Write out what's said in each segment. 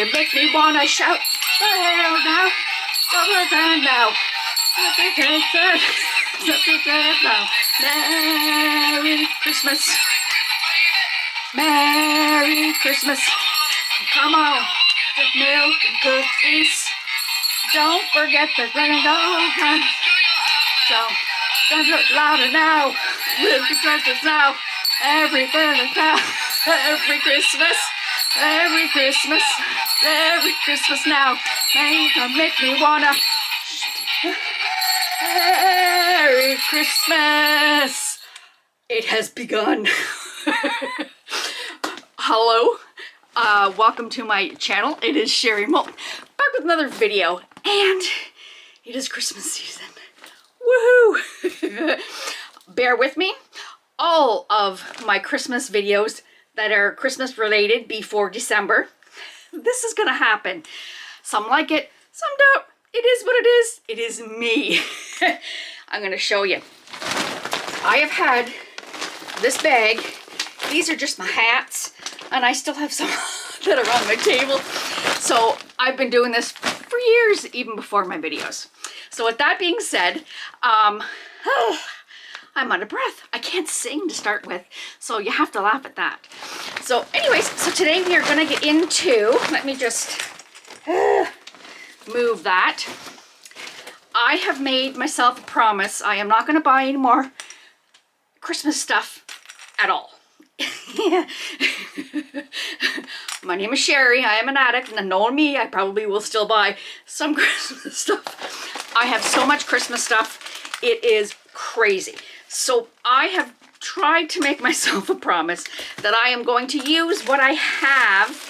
can make me wanna shout, the hell now, over time now. Merry Christmas. Merry Christmas. Come on, the milk and cookies. Don't forget the grand old time. Don't look louder now. Live the Christmas now. Everything now. Every Christmas. Every Christmas. Every Christmas now. Make me wanna. Merry Christmas. It has begun. Hello. Welcome to my channel. It is Sherry Moulton, back with another video, and it is Christmas season. Woohoo! Bear with me. All of my Christmas videos that are Christmas related before December, this is gonna happen. Some like it, some don't. It is what it is. It is me. I'm gonna show you. I have had this bag. These are just my hats, and I still have some that are on my table. So I've been doing this for years, even before my videos. So with that being said, I'm out of breath. I can't sing to start with, so you have to laugh at that. So anyways, so today we are gonna get into, let me just move that. I have made myself a promise. I am not gonna buy any more Christmas stuff at all. My name is Sherry. I am an addict, and knowing me, I probably will still buy some Christmas stuff. I have so much Christmas stuff. It is crazy. So I have tried to make myself a promise that I am going to use what I have,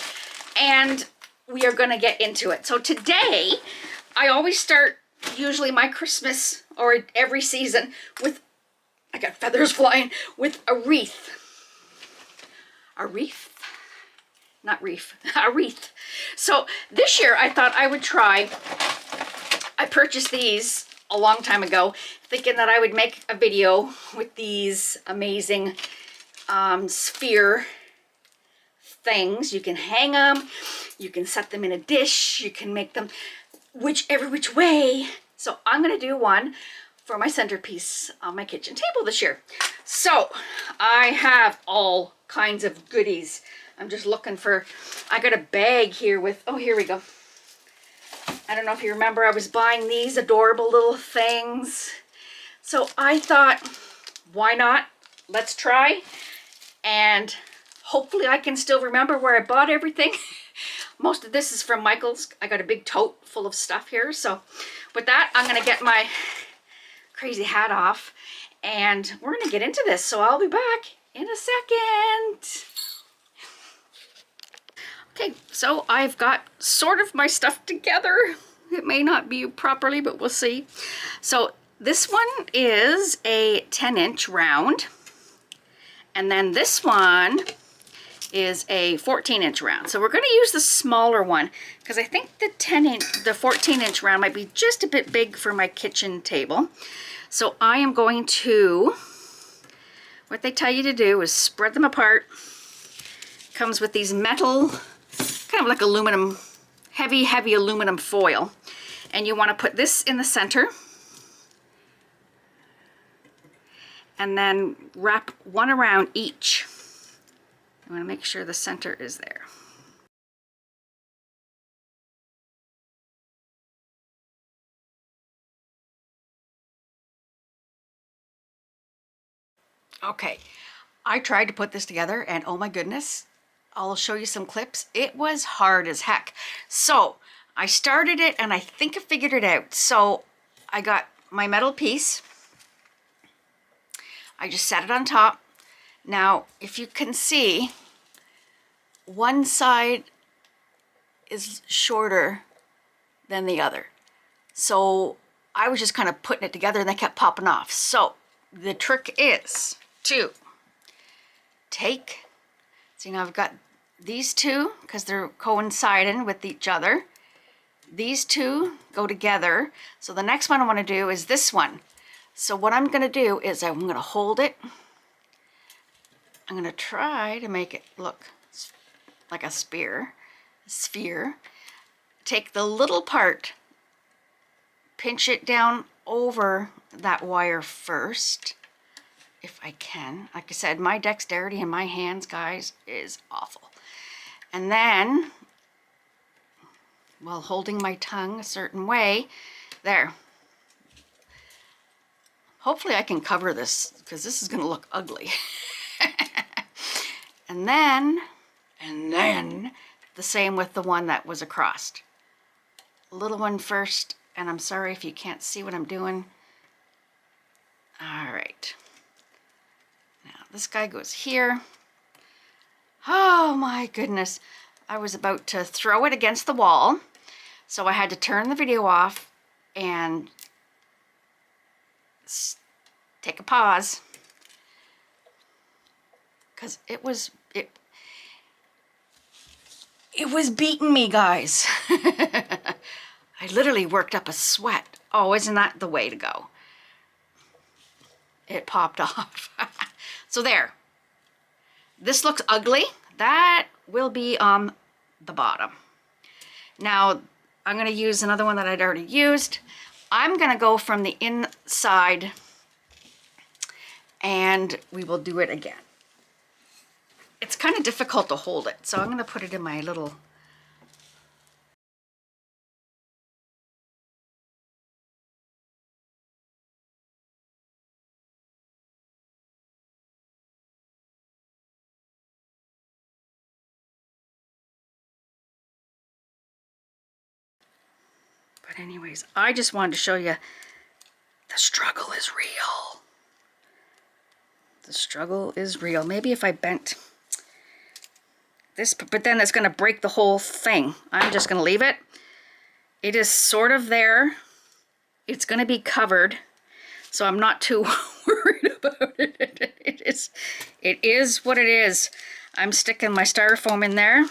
and we are going to get into it. So today, I always start usually my Christmas or every season with, I got feathers flying, with a wreath. A wreath? Not reef, a wreath. So this year I thought I would try, I purchased these a long time ago, thinking that I would make a video with these amazing sphere things. You can hang them, you can set them in a dish, you can make them whichever which way. So I'm gonna do one for my centerpiece on my kitchen table this year. So I have all kinds of goodies. I'm just looking for, I got a bag here with, oh, here we go. I don't know if you remember, I was buying these adorable little things. So I thought, why not? Let's try. And hopefully I can still remember where I bought everything. Most of this is from Michael's. I got a big tote full of stuff here. So with that, I'm gonna get my crazy hat off and we're gonna get into this. So I'll be back in a second. Okay, so I've got sort of my stuff together. It may not be properly, but we'll see. So this one is a 10-inch round. And then this one is a 14-inch round. So we're gonna use the smaller one because I think the 14-inch round might be just a bit big for my kitchen table. So I am going to, what they tell you to do is spread them apart. Comes with these metal, kind of like aluminum, heavy aluminum foil. And you want to put this in the center. And then wrap one around each. I want to make sure the center is there. Okay, I tried to put this together and oh my goodness, I'll show you some clips. It was hard as heck. So I started it and I think I figured it out. So I got my metal piece. I just set it on top. Now, if you can see, one side is shorter than the other. So I was just kind of putting it together and they kept popping off. So the trick is to take, so now I've got these two because they're coinciding with each other. These two go together. So the next one I want to do is this one. So what I'm going to do is I'm going to hold it. I'm going to try to make it look like a spear. sphere, take the little part, pinch it down over that wire first, if I can. Like I said, my dexterity in my hands, guys, is awful. And then, while holding my tongue a certain way, there. Hopefully I can cover this, because this is going to look ugly. and then, the same with the one that was across. Little one first, and I'm sorry if you can't see what I'm doing. All right. Now this guy goes here. Oh my goodness. I was about to throw it against the wall, so I had to turn the video off and take a pause, because it was beating me, guys. I literally worked up a sweat. Oh, isn't that the way to go? It popped off. So there. This looks ugly. That will be on the bottom. Now, I'm going to use another one that I'd already used. I'm going to go from the inside, and we will do it again. It's kind of difficult to hold it, so I'm going to put it in my little... But anyways, I just wanted to show you the struggle is real. The struggle is real. Maybe if I bent this, but then it's going to break the whole thing. I'm just going to leave it. It is sort of there. It's going to be covered, so I'm not too worried about it. It is what it is. I'm sticking my styrofoam in there.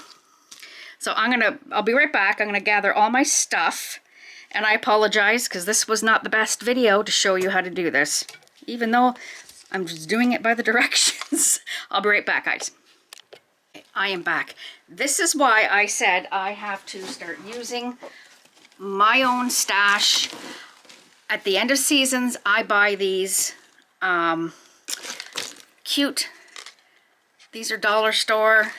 So I'll be right back. I'm going to gather all my stuff. And I apologize, because this was not the best video to show you how to do this, even though I'm just doing it by the directions. I'll be right back, guys. I am back. This is why I said I have to start using my own stash. At the end of seasons, I buy these cute, these are dollar store,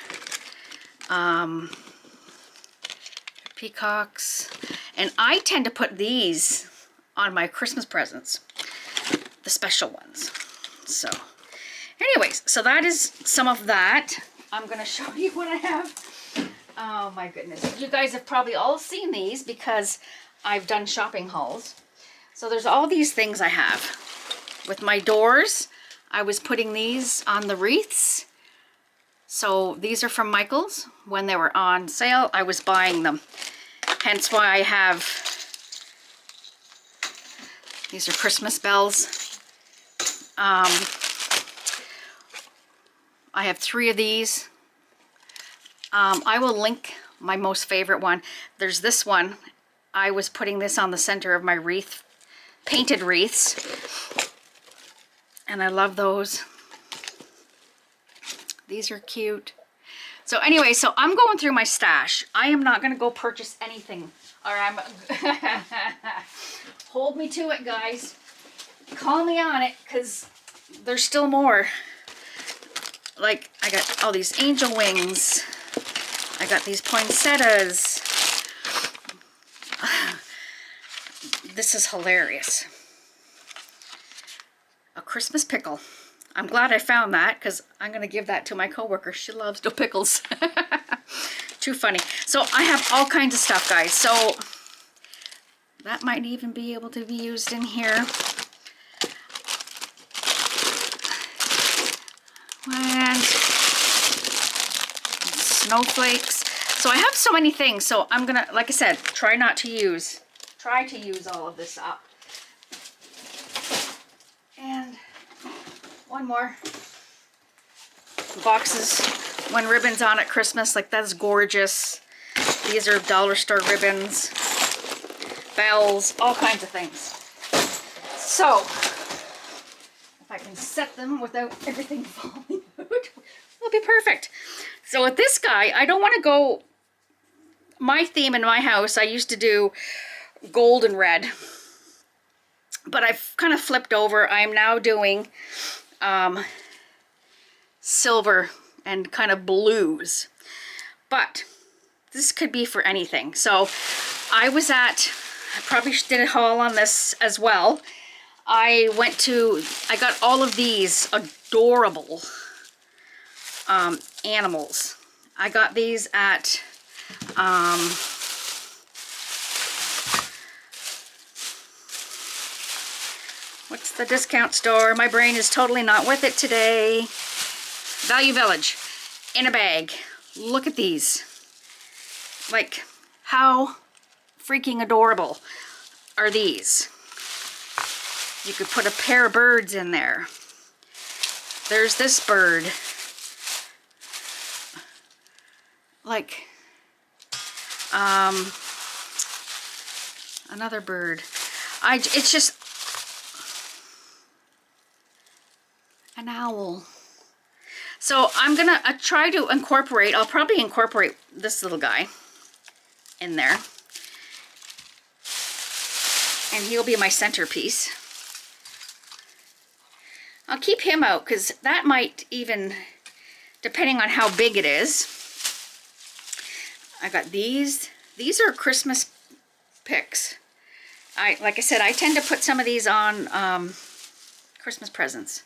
peacocks. And I tend to put these on my Christmas presents, the special ones. So, anyways, so that is some of that. I'm going to show you what I have. Oh my goodness. You guys have probably all seen these because I've done shopping hauls. So there's all these things I have. With my doors, I was putting these on the wreaths. So these are from Michael's. When they were on sale, I was buying them. Hence why I have, these are Christmas bells. I have 3 of these. I will link my most favorite one. There's this one. I was putting this on the center of my wreath, painted wreaths. And I love those. These are cute. So anyway, so I'm going through my stash. I am not going to go purchase anything. Or I'm... Hold me to it, guys. Call me on it, because there's still more. Like, I got all these angel wings. I got these poinsettias. This is hilarious. A Christmas pickle. I'm glad I found that, because I'm going to give that to my coworker. She loves the pickles. Too funny. So I have all kinds of stuff, guys. So that might even be able to be used in here. And snowflakes. So I have so many things. So I'm going to, like I said, try to use all of this up. And one more. Boxes, one ribbons on at Christmas, like that's gorgeous. These are dollar store ribbons, bells, all kinds of things. So, if I can set them without everything falling out, it'll be perfect. So with this guy, I don't want to go my theme in my house, I used to do gold and red, but I've kind of flipped over. I'm now doing silver and kind of blues, but this could be for anything. So I probably did a haul on this as well. I got all of these adorable animals. I got these at what's the discount store? My brain is totally not with it today. Value Village, in a bag. Look at these. Like, how freaking adorable are these? You could put a pair of birds in there. There's this bird. Like, another bird. It's just an owl. So I'm gonna try to incorporate, I'll probably incorporate this little guy in there. And he'll be my centerpiece. I'll keep him out because that might even, depending on how big it is. I got these. These are Christmas picks. Like I said, I tend to put some of these on Christmas presents.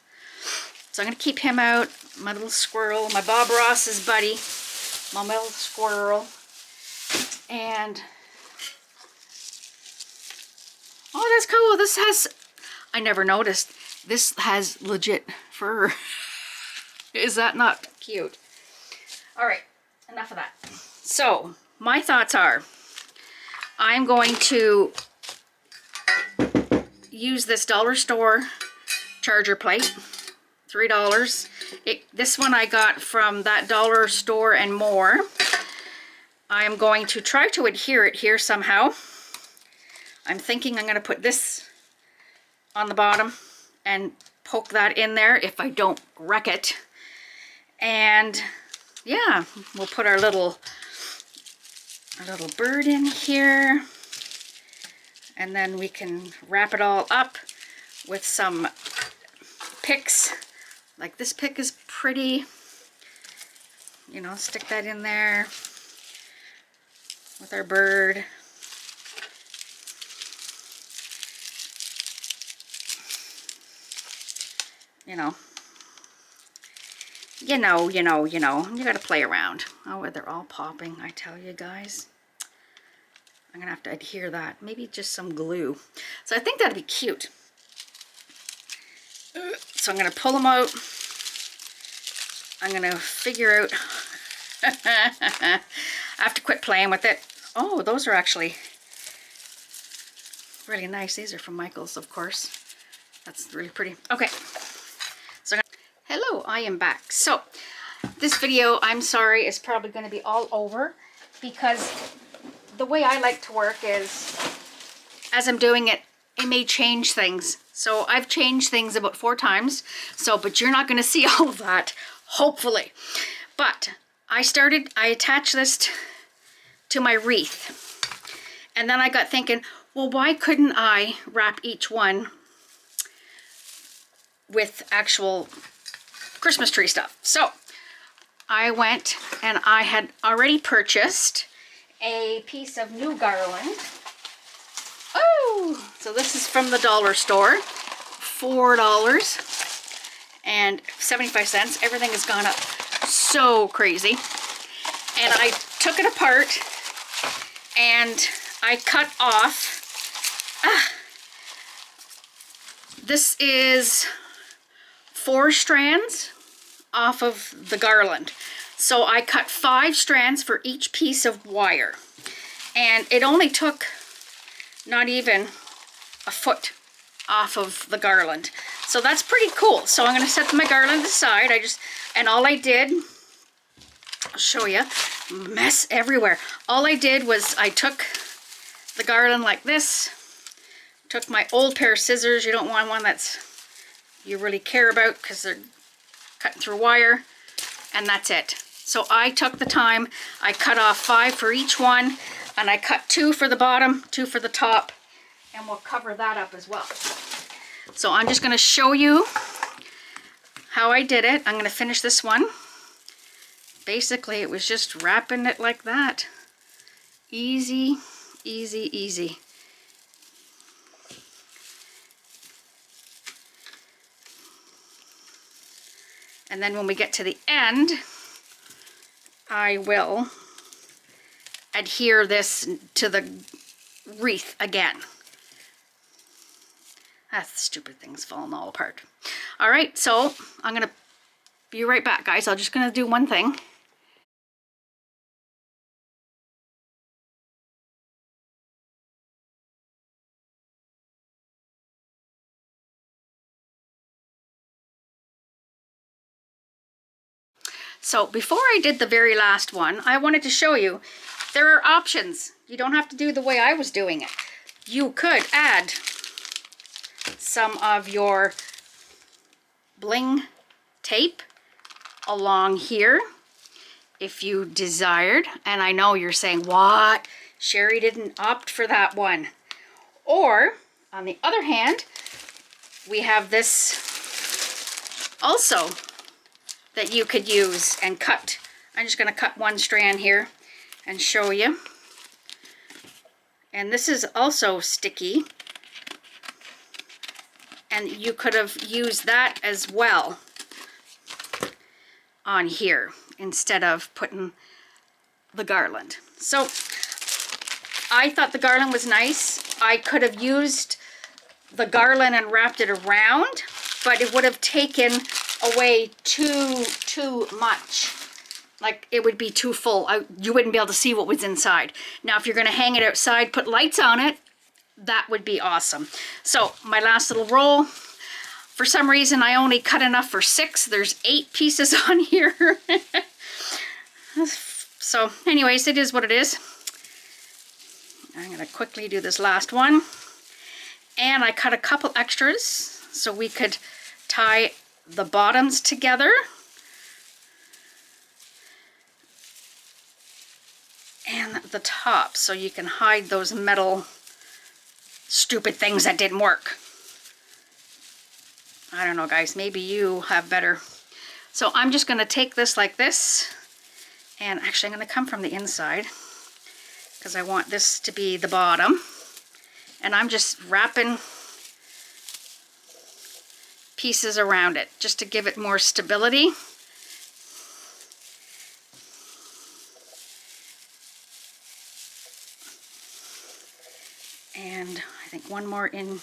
So I'm going to keep him out. My little squirrel, my Bob Ross's buddy, my little squirrel. And, oh, that's cool. This has, I never noticed, this has legit fur. Is that not cute? All right, enough of that. So, my thoughts are, I'm going to use this dollar store charger plate, $3. This one I got from that dollar store and more. I am going to try to adhere it here somehow. I'm thinking I'm going to put this on the bottom and poke that in there if I don't wreck it. And yeah, we'll put our little bird in here. And then we can wrap it all up with some picks. Like this pick is pretty. You know, stick that in there with our bird. You gotta play around. Oh, they're all popping, I tell you guys. I'm gonna have to adhere that. Maybe just some glue. So I think that'd be cute. So I'm gonna pull them out. I'm gonna figure out. I have to quit playing with it. Oh, those are actually really nice. These are from Michael's, of course. That's really pretty. Okay. So hello, I am back. So this video, I'm sorry, is probably going to be all over because the way I like to work is, as I'm doing it, it may change things. So I've changed things about 4 times. So, but you're not going to see all of that, hopefully. But I attached this to my wreath. And then I got thinking, well, why couldn't I wrap each one with actual Christmas tree stuff? So I went and I had already purchased a piece of new garland. Oh, so this is from the dollar store, $4 and 75 cents. Everything has gone up so crazy. And I took it apart and I cut off. This is 4 strands off of the garland. So I cut 5 strands for each piece of wire. And it only took not even a foot off of the garland. So that's pretty cool. So I'm going to set my garland aside. And all I did, I'll show you, mess everywhere. All I did was I took the garland like this, took my old pair of scissors. You don't want one that's you really care about because they're cutting through wire, and that's it. So I took the time, I cut off 5 for each one, and I cut 2 for the bottom, 2 for the top, and we'll cover that up as well. So I'm just going to show you how I did it. I'm going to finish this one. Basically, it was just wrapping it like that. Easy, easy, easy. And then when we get to the end, I will adhere this to the wreath again. That's stupid things falling all apart. All right, so I'm gonna be right back, guys. I'm just gonna do one thing. So before I did the very last one, I wanted to show you there are options. You don't have to do the way I was doing it. You could add some of your bling tape along here if you desired. And I know you're saying, what? Sherry didn't opt for that one. Or on the other hand, we have this also that you could use and cut. I'm just going to cut one strand here and show you. And this is also sticky. And you could have used that as well on here instead of putting the garland. So I thought the garland was nice. I could have used the garland and wrapped it around, but it would have taken away too much. Like it would be too full. You wouldn't be able to see what was inside. Now if you're going to hang it outside, put lights on it, that would be awesome. So my last little roll, for some reason I only cut enough for 6. There's 8 pieces on here. So anyways, it is what it is. I'm going to quickly do this last one. And I cut a couple extras so we could tie the bottoms together. And the top, so you can hide those metal stupid things that didn't work. I don't know, guys, maybe you have better. So I'm just going to take this like this, and actually I'm going to come from the inside because I want this to be the bottom. And I'm just wrapping pieces around it just to give it more stability. And I think one more in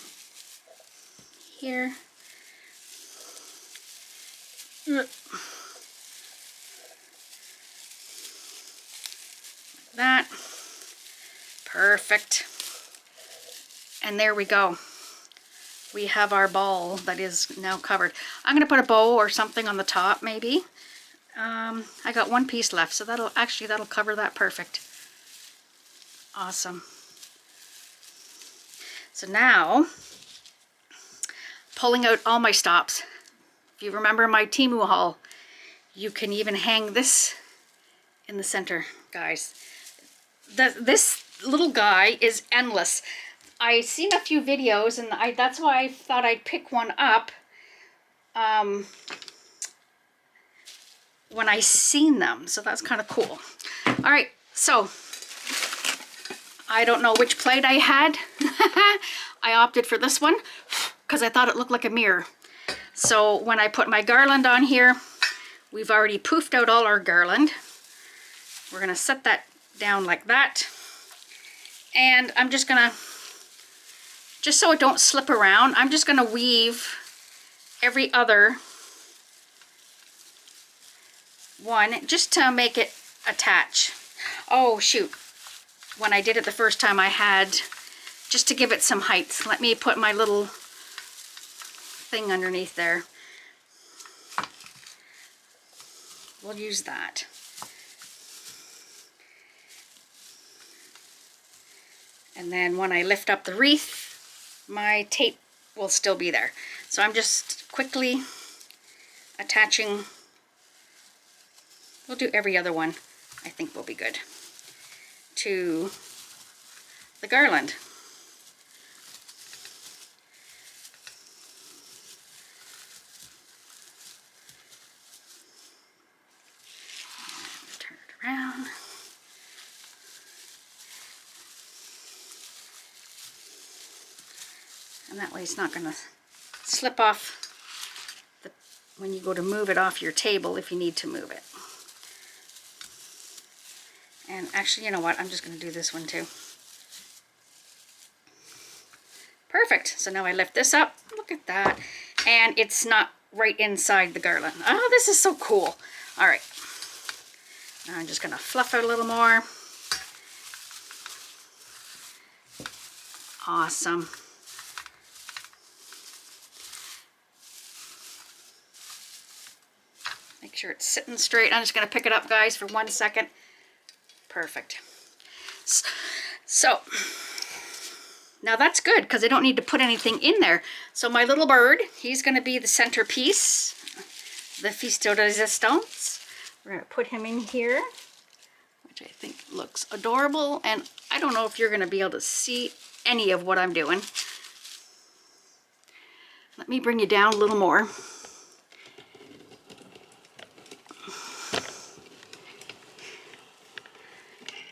here. Like that. Perfect. And there we go. We have our ball that is now covered. I'm going to put a bow or something on the top maybe. I got one piece left, so that'll cover that perfect. Awesome. So now, pulling out all my stops. If you remember my Temu haul, you can even hang this in the center, guys. This little guy is endless. I've seen a few videos, and that's why I thought I'd pick one up when I seen them. So that's kind of cool. All right, so I don't know which plate I had. I opted for this one because I thought it looked like a mirror. So when I put my garland on here, we've already poofed out all our garland. We're going to set that down like that. And I'm just going to, just so it don't slip around, I'm just going to weave every other one just to make it attach. Oh, shoot. When I did it the first time, I had, just to give it some height, let me put my little thing underneath there. We'll use that. And then when I lift up the wreath, my tape will still be there. So I'm just quickly attaching we'll do every other one, I think will be good, to the garland. Turn it around. And that way it's not going to slip off when you go to move it off your table if you need to move it. And actually, you know what? I'm just going to do this one too. Perfect. So now I lift this up. Look at that. And it's not right inside the garland. Oh, this is so cool. All right. Now I'm just going to fluff out a little more. Awesome. Make sure it's sitting straight. I'm just going to pick it up, guys, for 1 second. Perfect. So now that's good because I don't need to put anything in there. So my little bird, he's going to be the centerpiece, the Fils de Resistance. We're going to put him in here, which I think looks adorable. And I don't know if you're going to be able to see any of what I'm doing. Let me bring you down a little more.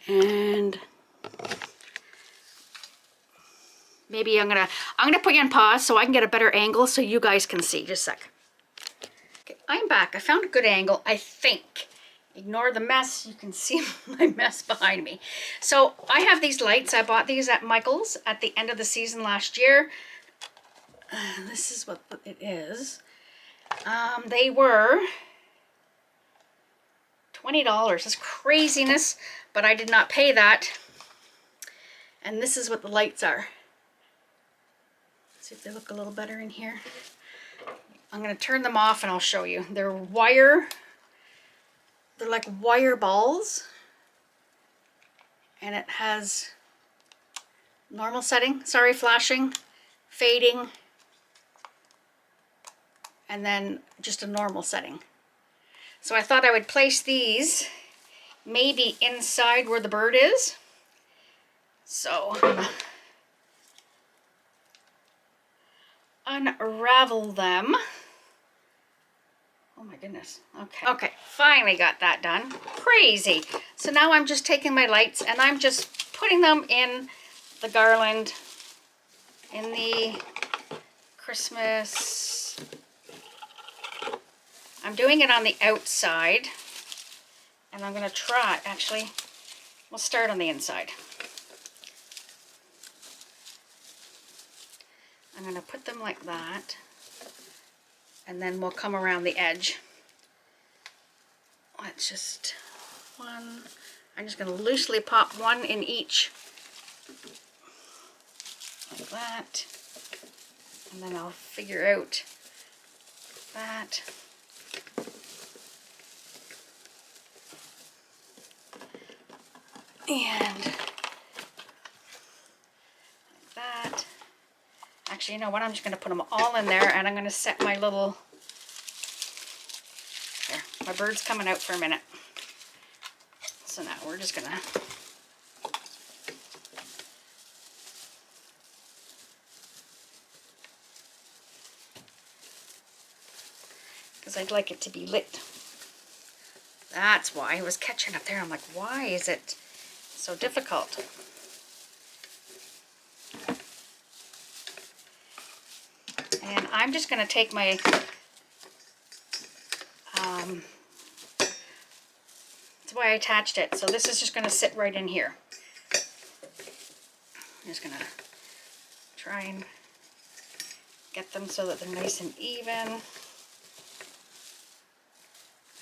And maybe I'm gonna put you on pause so I can get a better angle so you guys can see. Just a sec. Okay, I'm back. I found a good angle, I think. Ignore the mess. You can see my mess behind me. So I have these lights. I bought these at Michael's at the end of the season last year. This is what it is. They were $20. That's craziness, but I did not pay that. And this is what the lights are. Let's see if they look a little better in here. I'm going to turn them off and I'll show you. They're wire. They're like wire balls. And it has normal setting, sorry, flashing, fading, and then just a normal setting. So I thought I would place these maybe inside where the bird is. So unravel them. Oh my goodness. Okay. Okay, finally got that done. Crazy. So now I'm just taking my lights and I'm just putting them in the garland, in the Christmas. I'm doing it on the outside, and I'm going to try, actually, we'll start on the inside. I'm going to put them like that, and then we'll come around the edge. Let's just, one, I'm just going to loosely pop one in each, like that, and then I'll figure out that. And like that. Actually, you know what? I'm just going to put them all in there, and I'm going to set my little... There, my bird's coming out for a minute. So now we're just going to... Because I'd like it to be lit. That's why I was catching up there. I'm like, why is it so difficult? And I'm just going to take my that's why I attached it. So this is just going to sit right in here. I'm just going to try and get them so that they're nice and even.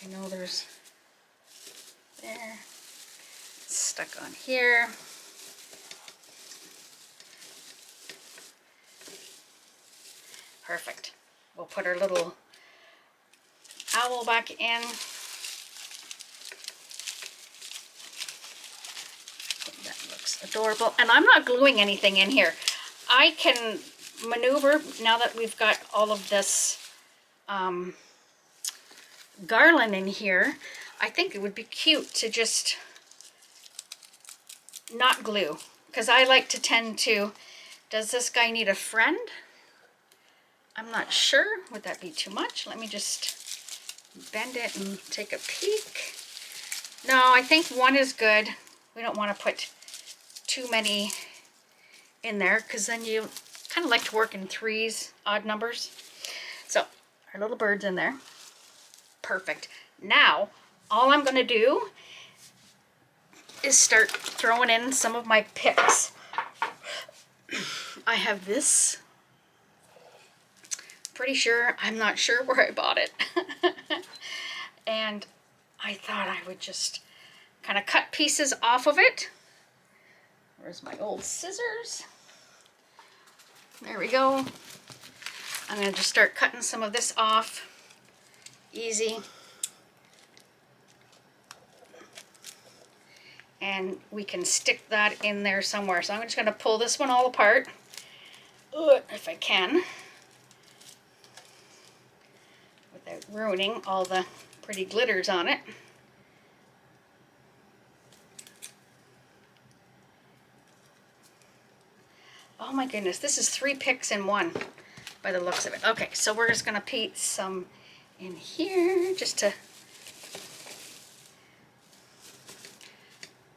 I know there's there. It's stuck on here. Perfect. We'll put our little owl back in. That looks adorable. And I'm not gluing anything in here. I can maneuver now that we've got all of this garland in here. I think it would be cute to just not glue, because I like to tend to, does this guy need a friend? I'm not sure. Would that be too much? Let me just bend it and take a peek. No, I think one is good. We don't want to put too many in there, because then you kind of like to work in threes, odd numbers. So our little bird's in there. Perfect. Now, all I'm going to do is start throwing in some of my picks. I have this. Pretty sure, I'm not sure where I bought it. And I thought I would just kind of cut pieces off of it. Where's my old scissors? There we go. I'm going to just start cutting some of this off. Easy. And we can stick that in there somewhere. So I'm just going to pull this one all apart, if I can, without ruining all the pretty glitters on it. Oh my goodness, this is 3 picks in one by the looks of it. Okay, so we're just going to put some in here just to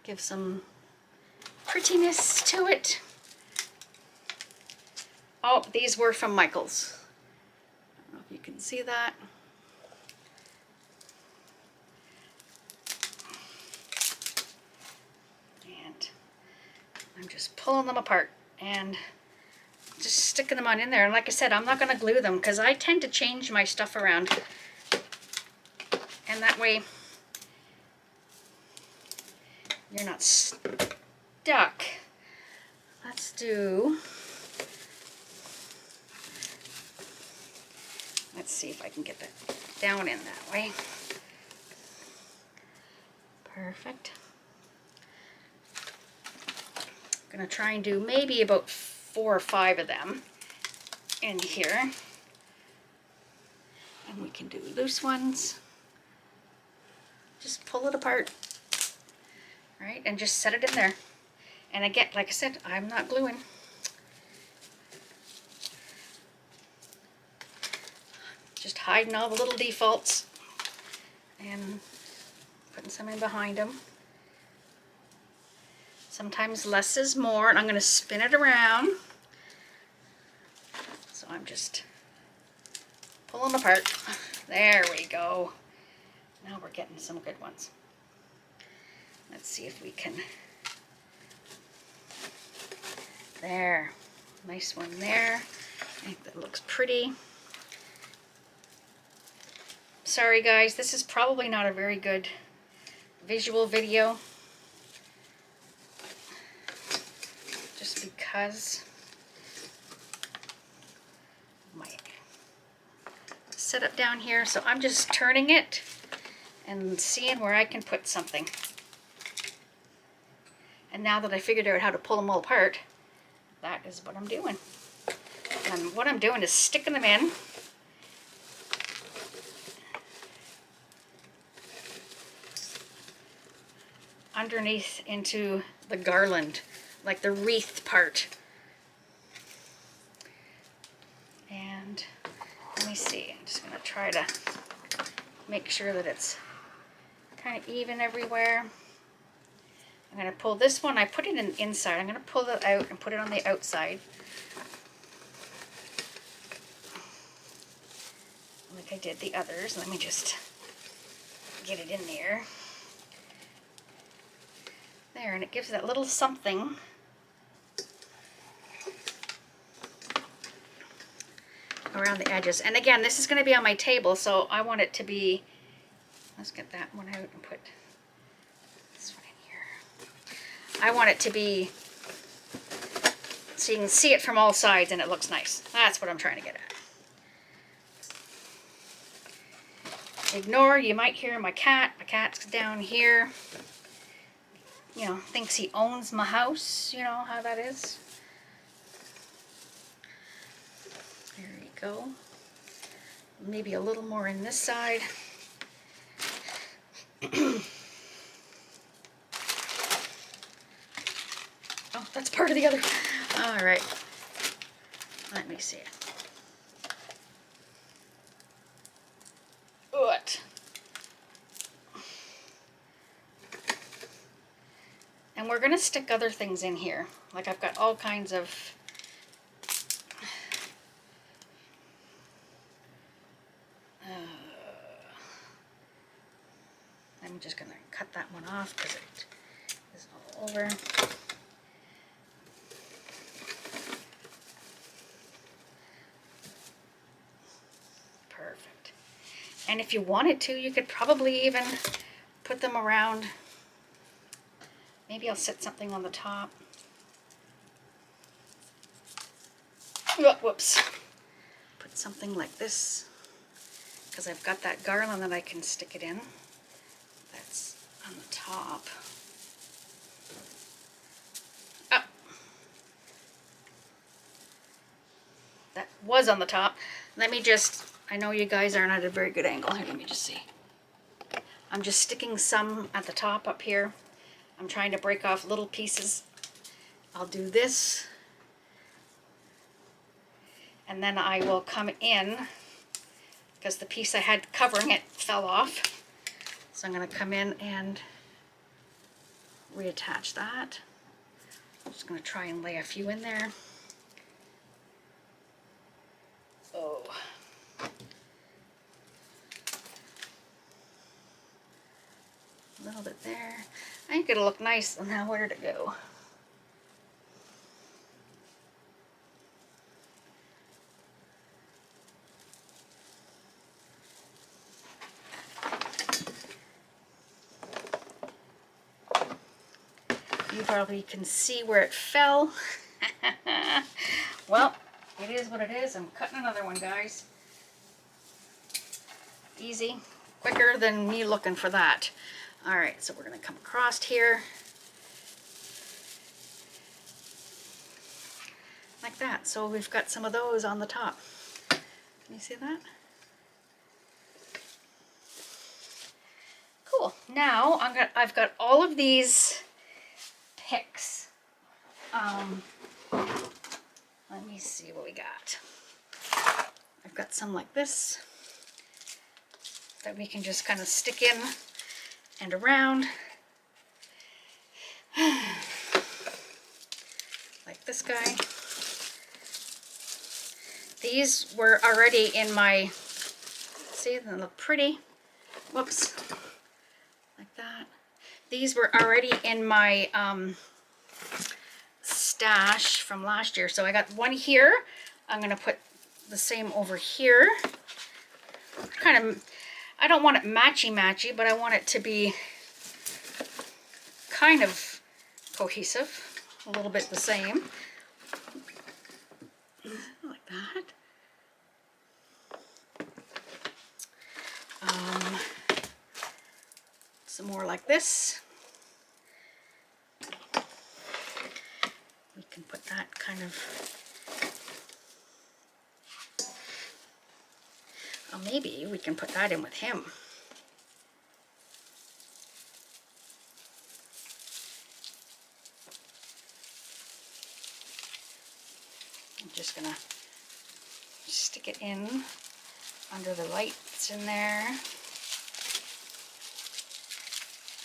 give some prettiness to it. Oh, these were from Michael's. I don't know if you can see that. And I'm just pulling them apart and just sticking them on in there. And like I said, I'm not going to glue them because I tend to change my stuff around. And that way you're not stuck. Let's see if I can get that down in that way. Perfect. I'm going to try and do maybe about 4 or 5 of them in here. And we can do loose ones. Just pull it apart. Right, and just set it in there. And again, like I said, I'm not gluing. Just hiding all the little defaults and putting some in behind them. Sometimes less is more, and I'm going to spin it around. So I'm just pulling apart. There we go. Now we're getting some good ones. Let's see if we can. There. Nice one there. I think that looks pretty. Sorry guys, this is probably not a very good visual video. Just because my setup down here. So I'm just turning it and seeing where I can put something. And now that I figured out how to pull them all apart, that is what I'm doing. And what I'm doing is sticking them in. Underneath into the garland, like the wreath part. And let me see, I'm just going to try to make sure that it's kind of even everywhere. I'm going to pull this one, I put it in inside, I'm going to pull it out and put it on the outside. Like I did the others. Let me just get it in there. There, and it gives that little something. Around the edges. And again, this is going to be on my table, so I want it to be, let's get that one out and put this one in here. I want it to be so you can see it from all sides and it looks nice. That's what I'm trying to get at. Ignore, you might hear my cat. My cat's down here. You know, thinks he owns my house. You know how that is. There you go. Maybe a little more in this side. Oh, that's part of the other. All right. Let me see it. What? And we're gonna stick other things in here. Like I've got all kinds of I'm just gonna cut that one off because it is all over. Perfect. And if you wanted to, you could probably even put them around. Maybe I'll set something on the top. Oh, whoops. Put something like this, because I've got that garland that I can stick it in. That's on the top. Oh. That was on the top. Let me just, I know you guys aren't at a very good angle here. Let me just see. I'm just sticking some at the top up here. I'm trying to break off little pieces. I'll do this. And then I will come in, because the piece I had covering it fell off. So I'm going to come in and reattach that. I'm just going to try and lay a few in there. Oh. A little bit there. I think it'll look nice. Now where to go? You probably can see where it fell. Well, it is what it is. I'm cutting another one, guys. Easy, quicker than me looking for that. All right, so we're gonna come across here like that. So we've got some of those on the top. Can you see that? Cool. Now I've got all of these picks. Let me see what we got. I've got some like this that we can just kind of stick in and around. Like this guy. These were already in my, see, they look pretty. Whoops. Like that. These were already in my stash from last year. So I got one here. I'm going to put the same over here. Kind of, I don't want it matchy-matchy, but I want it to be kind of cohesive. A little bit the same. Like that. Some more like this. We can put that kind of, oh, maybe we can put that in with him. I'm just gonna stick it in under the lights in there.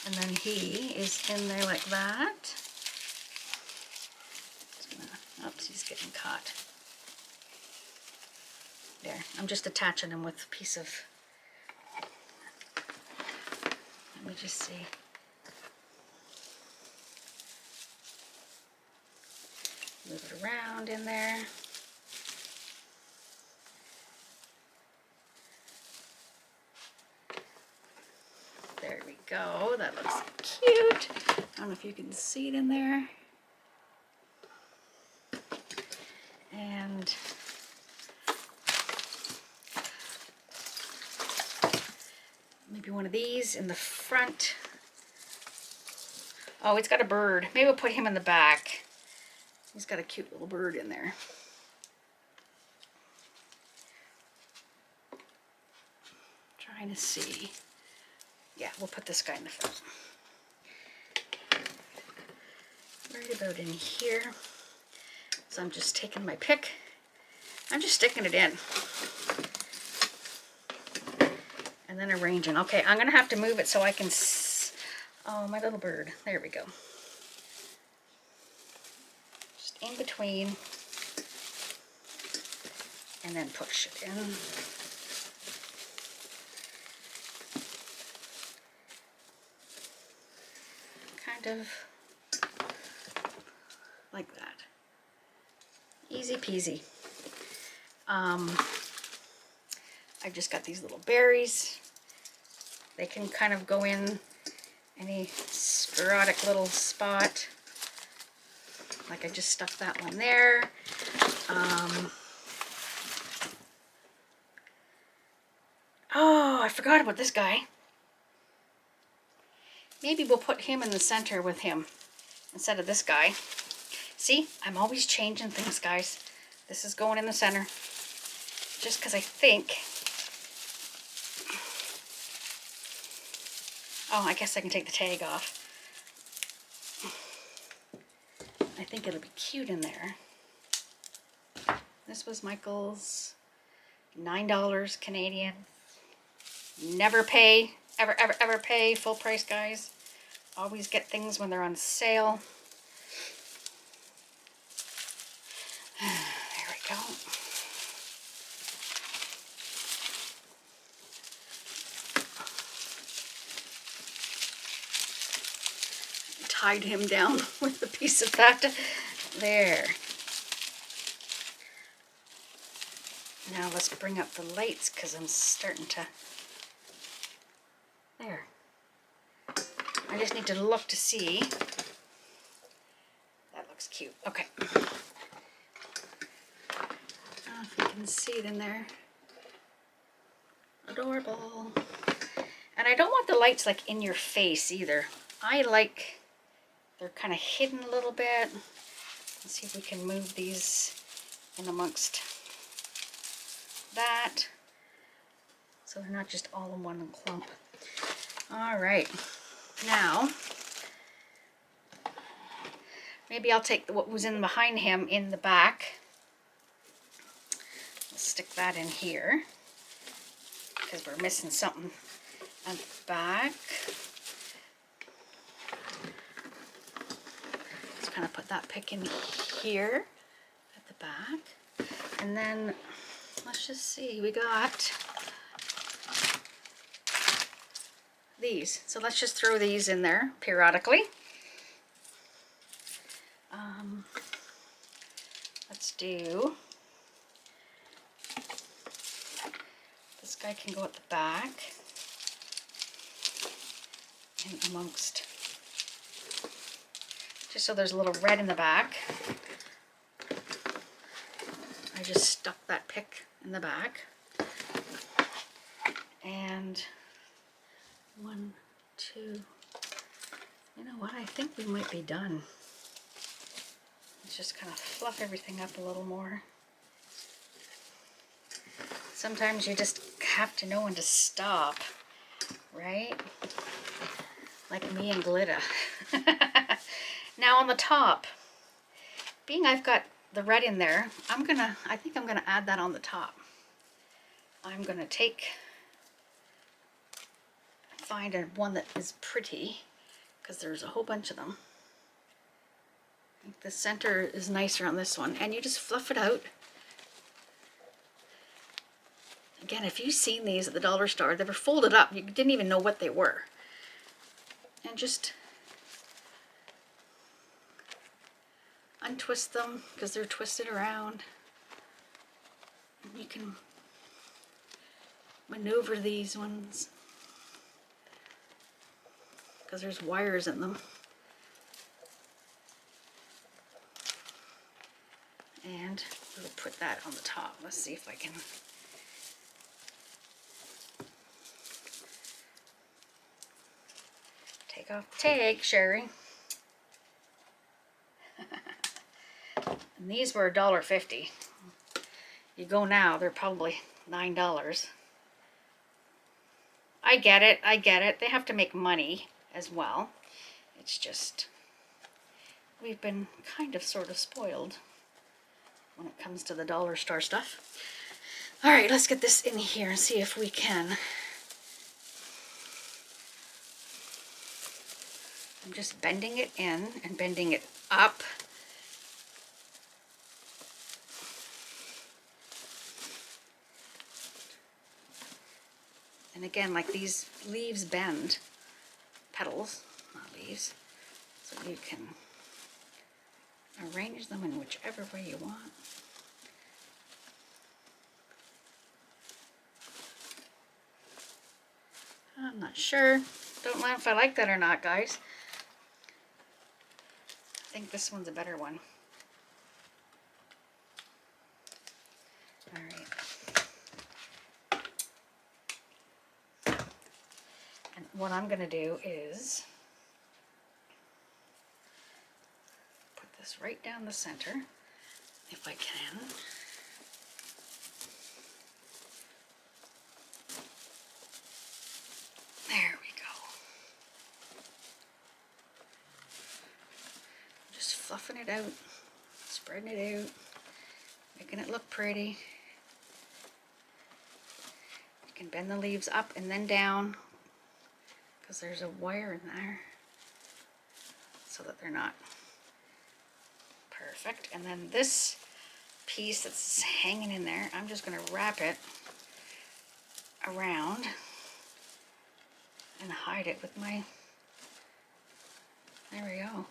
And then he is in there like that. Oops, he's getting caught. There, I'm just attaching him with a piece of, let me just see. Move it around in there. There we go, that looks cute. I don't know if you can see it in there. And maybe one of these in the front. Oh, it's got a bird. Maybe we'll put him in the back. He's got a cute little bird in there. Trying to see. Yeah, we'll put this guy in the front. Right about in here. So I'm just taking my pick. I'm just sticking it in. And then arranging. Okay, I'm going to have to move it so I can... Oh, my little bird. There we go. Just in between. And then push it in. Kind of like that. Easy peasy. I've just got these little berries. They can kind of go in any sporadic little spot. Like I just stuck that one there. Oh, I forgot about this guy. Maybe we'll put him in the center with him instead of this guy. See, I'm always changing things, guys. This is going in the center. Just because I think... Oh, I guess I can take the tag off. I think it'll be cute in there. This was Michael's. $9 Canadian. Never pay, ever, ever, ever pay full price, guys. Always get things when they're on sale. There we go. Tied him down with a piece of that. There. Now let's bring up the lights because I'm starting to... There. I just need to look to see. That looks cute. Okay. I don't know if you can see it in there. Adorable. And I don't want the lights like in your face either. I like... They're kind of hidden a little bit. Let's see if we can move these in amongst that. So they're not just all in one clump. All right. Now, maybe I'll take what was in behind him in the back. Let's stick that in here because we're missing something at the back. Let's kind of put that pick in here at the back. And then let's just see, we got these. So let's just throw these in there periodically. Let's do, this guy can go at the back and amongst, just so there's a little red in the back. I just stuck that pick in the back. And 1, 2, you know what, I think we might be done. Let's just kind of fluff everything up a little more. Sometimes you just have to know when to stop, right? Like me and glitter. Now on the top, being I've got the red in there, I think I'm gonna add that on the top. I'm gonna find one that is pretty, because there's a whole bunch of them. I think the center is nicer on this one, and you just fluff it out. Again, if you've seen these at the dollar store, they were folded up. You didn't even know what they were. And just untwist them because they're twisted around. And you can maneuver these ones because there's wires in them. And we'll put that on the top. Let's see if I can. Take off the tag, Sherry. And these were $1.50. You go now, they're probably $9. I get it. I get it. They have to make money as well. It's just, we've been kind of sort of spoiled when it comes to the dollar store stuff. All right, let's get this in here and see if we can. I'm just bending it in and bending it up. And again, like these leaves bend, petals, not leaves, so you can arrange them in whichever way you want. I'm not sure. Don't know if I like that or not, guys. I think this one's a better one. All right. And what I'm going to do is put this right down the center, if I can. There we go. Just fluffing it out, spreading it out, making it look pretty. You can bend the leaves up and then down, because there's a wire in there so that they're not perfect. And then this piece that's hanging in there, I'm just going to wrap it around and hide it with my, there we go.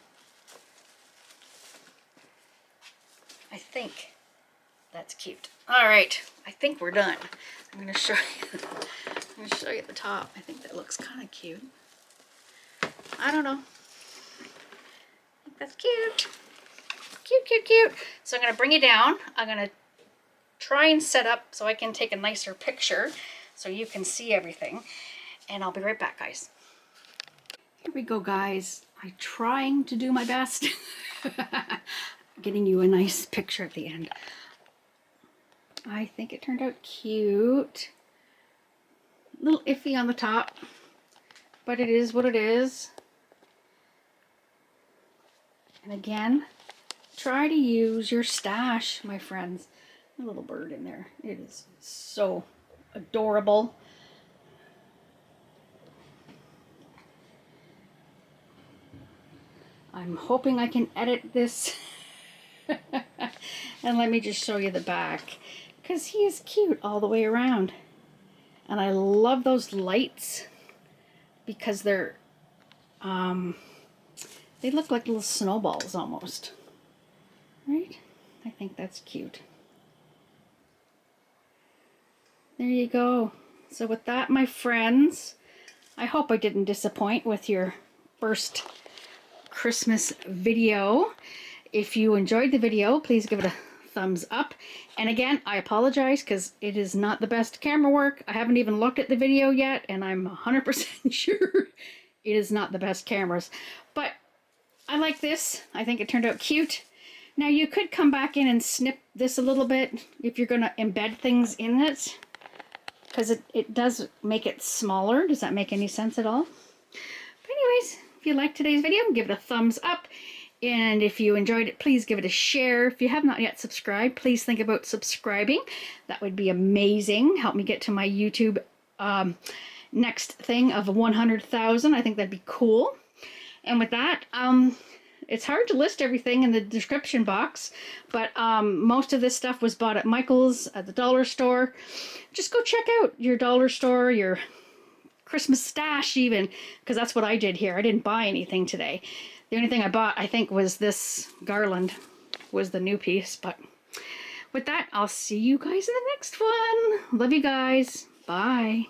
I think that's cute. All right, I think we're done. I'm going to show you. I'm going to show you at the top. I think that looks kind of cute. I don't know. I think that's cute. Cute, cute, cute. So I'm going to bring it down. I'm going to try and set up so I can take a nicer picture so you can see everything. And I'll be right back, guys. Here we go, guys. I'm trying to do my best. Getting you a nice picture at the end. I think it turned out cute. A little iffy on the top, but it is what it is. And again, try to use your stash, my friends. A little bird in there. It is so adorable. I'm hoping I can edit this. And let me just show you the back, because he is cute all the way around. And I love those lights because they're they look like little snowballs almost, right? I think that's cute. There you go. So with that, my friends, I hope I didn't disappoint with your first Christmas video. If you enjoyed the video, please give it a thumbs up. And again, I apologize because it is not the best camera work. I haven't even looked at the video yet, and I'm 100% sure it is not the best cameras. But I like this. I think it turned out cute. Now you could come back in and snip this a little bit if you're going to embed things in it, because it does make it smaller. Does that make any sense at all? But anyways, if you liked today's video, give it a thumbs up. And if you enjoyed it, please give it a share. If you have not yet subscribed, please think about subscribing. That would be amazing. Help me get to my YouTube next thing of 100,000. I think that'd be cool. And with that, it's hard to list everything in the description box, but most of this stuff was bought at Michael's, at the dollar store. Just go check out your dollar store, your Christmas stash even, because that's what I did here. I didn't buy anything today. The only thing I bought, I think, was this garland, was the new piece. But with that, I'll see you guys in the next one. Love you guys. Bye.